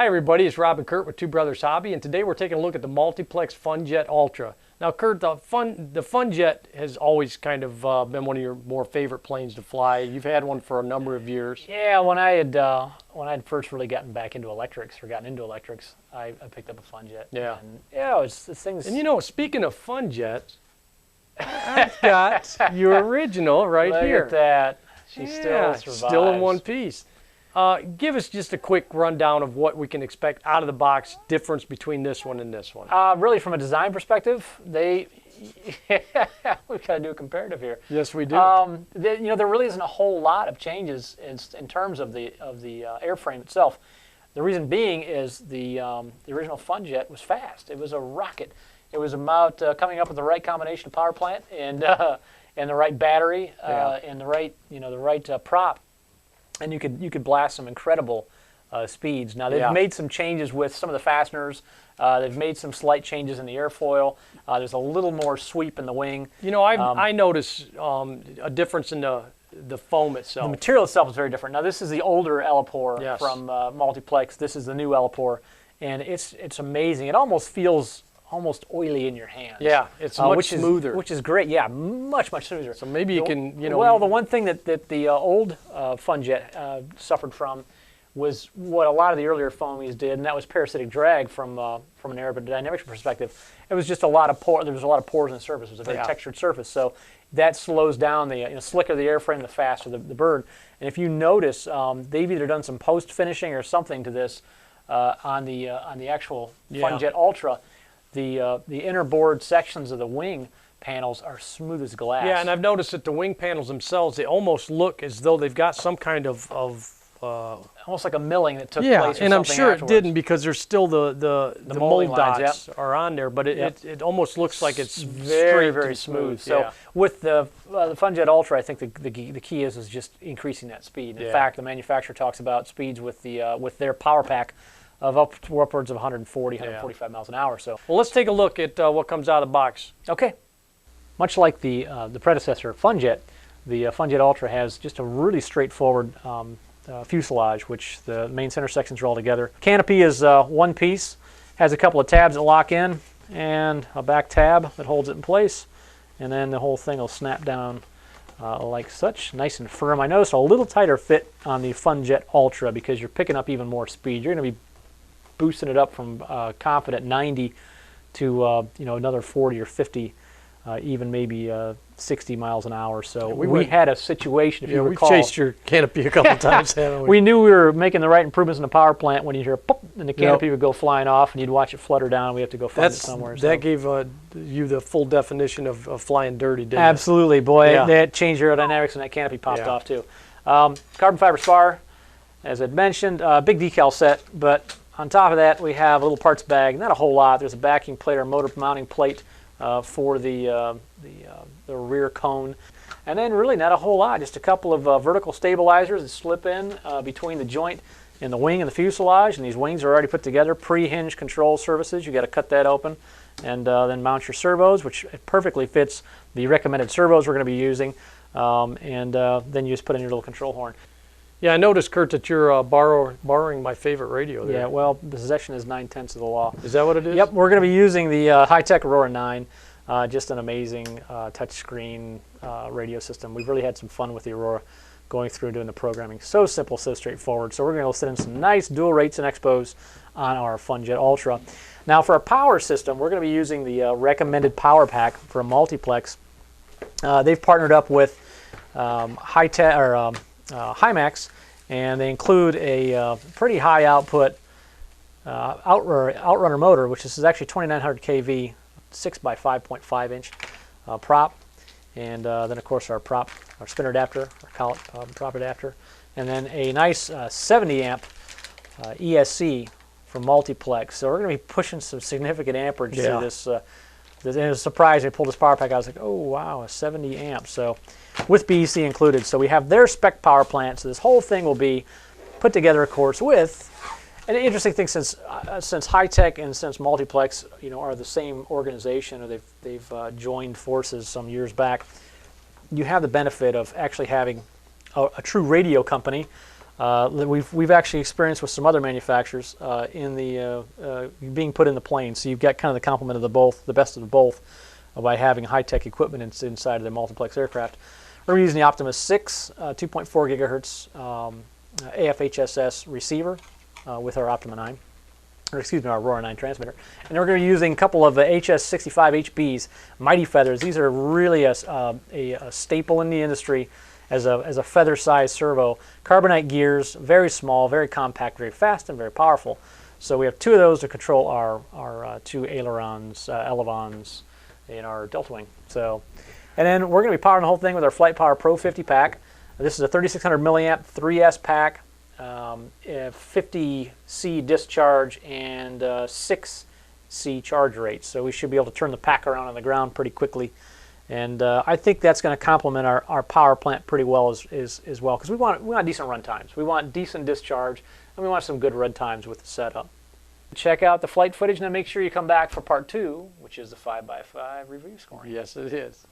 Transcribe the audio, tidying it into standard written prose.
Hi everybody, it's Rob and Kurt with Two Brothers Hobby, and today we're taking a look at the Multiplex Fun Jet Ultra. Now Kurt, the Fun Jet has always kind of been one of your more favorite planes to fly. You've had one for a number of years. Yeah, when I had first really gotten back into electrics, I picked up a Fun Jet. Yeah. And yeah, it's things. And you know, speaking of Fun Jets, I've got your original right here. Look at that. She still survives. Still in one piece. Give us just a quick rundown of what we can expect out of the box, difference between this one and this one. Really, from a design perspective, we've got to do a comparative here. Yes, we do. There really isn't a whole lot of changes in terms of the airframe itself. The reason being is the original Fun Jet was fast. It was a rocket. It was about coming up with the right combination of power plant and the right battery and the right prop. And you could blast some incredible speeds. Now they've made some changes with some of the fasteners. They've made some slight changes in the airfoil. There's a little more sweep in the wing. You know, I notice a difference in the foam itself. The material itself is very different. Now this is the older Elipore from Multiplex. This is the new Elipore, and it's amazing. It almost feels almost oily in your hands. Yeah, it's much smoother. Which is great. Yeah, much smoother. So maybe you can, you know. Well, the one thing that the old Fun Jet suffered from was what a lot of the earlier foamies did, and that was parasitic drag from an aerodynamics perspective. It was just a lot of there was a lot of pores in the surface. It was a very textured surface, so that slows down the slicker the airframe, the faster the bird. And if you notice, they've either done some post finishing or something to this on the actual Fun Jet Ultra. The inner board sections of the wing panels are smooth as glass. Yeah, and I've noticed that the wing panels themselves, they almost look as though they've got some kind of almost like a milling that took place. And I'm sure it didn't, because there's still the mold dots are on there, but it almost looks like it's very smooth. So with the Fun Jet Ultra, I think the key is just increasing that speed. In fact, the manufacturer talks about speeds with their power pack of upwards of 140, 145 miles an hour. So, well, let's take a look at what comes out of the box. Okay. Much like the predecessor Fun Jet, the Fun Jet Ultra has just a really straightforward fuselage, which the main center sections are all together. Canopy is one piece, has a couple of tabs that lock in, and a back tab that holds it in place, and then the whole thing will snap down like such, nice and firm. I noticed a little tighter fit on the Fun Jet Ultra because you're picking up even more speed. You're going to be boosting it up from confident 90 to another 40 or 50, even maybe 60 miles an hour. So we had a situation, if you recall. We chased your canopy a couple times, haven't we? We knew we were making the right improvements in the power plant when you hear pop, and the canopy would go flying off, and you'd watch it flutter down. We have to go find it somewhere. That gave you the full definition of flying dirty, didn't it? Absolutely, boy. That changed aerodynamics, and that canopy popped off too. Carbon fiber spar, as I'd mentioned, big decal set, but on top of that, we have a little parts bag. Not a whole lot. There's a backing plate or motor mounting plate for the rear cone. And then really not a whole lot. Just a couple of vertical stabilizers that slip in between the joint and the wing and the fuselage. And these wings are already put together. Pre-hinge control surfaces. You got to cut that open and then mount your servos, which perfectly fits the recommended servos we're going to be using. Then you just put in your little control horn. Yeah, I noticed, Kurt, that you're borrowing my favorite radio there. Yeah, well, possession is 9/10 of the law. Is that what it is? Yep, we're going to be using the high-tech Aurora 9, just an amazing touchscreen radio system. We've really had some fun with the Aurora going through doing the programming. So simple, so straightforward. So we're going to sit in some nice dual rates and expos on our Fun Jet Ultra. Now for our power system, we're going to be using the recommended power pack for a multiplex. They've partnered up with Hymax, and they include a pretty high output outrunner motor, which is actually 2900 kV, 6 by 5.5 inch prop, and then of course our spin adapter, our collet prop adapter, and then a nice 70 amp ESC from Multiplex. So we're going to be pushing some significant amperage through this. And it was surprising. I pulled this power pack. I was like, oh wow, a 70 amp. So with BEC included. So we have their spec power plant. So this whole thing will be put together, of course, with. And the interesting thing, since High-Tech and since Multiplex, are the same organization, or they've joined forces some years back, you have the benefit of actually having a true radio company We've actually experienced with some other manufacturers in the being put in the plane. So you've got kind of the complement of the best of the both, by having high-tech equipment inside of the multiplex aircraft. We're using the Optimus 6 2.4 gigahertz AFHSS receiver with our Optima 9. Or excuse me, our Aurora 9 transmitter. And we're going to be using a couple of HS65HBs, Mighty Feathers. These are really a staple in the industry as a feather-sized servo. Carbonite gears, very small, very compact, very fast, and very powerful. So we have two of those to control our two ailerons, elevons in our delta wing. So, and then we're going to be powering the whole thing with our Flight Power Pro 50 pack. This is a 3600 milliamp 3S pack. 50C discharge and 6C charge rate, so we should be able to turn the pack around on the ground pretty quickly, and I think that's going to complement our power plant pretty well as well, because we want decent run times, we want decent discharge, and we want some good run times with the setup. Check out the flight footage, and then make sure you come back for part 2, which is the 5x5 review scoring. Yes, it is.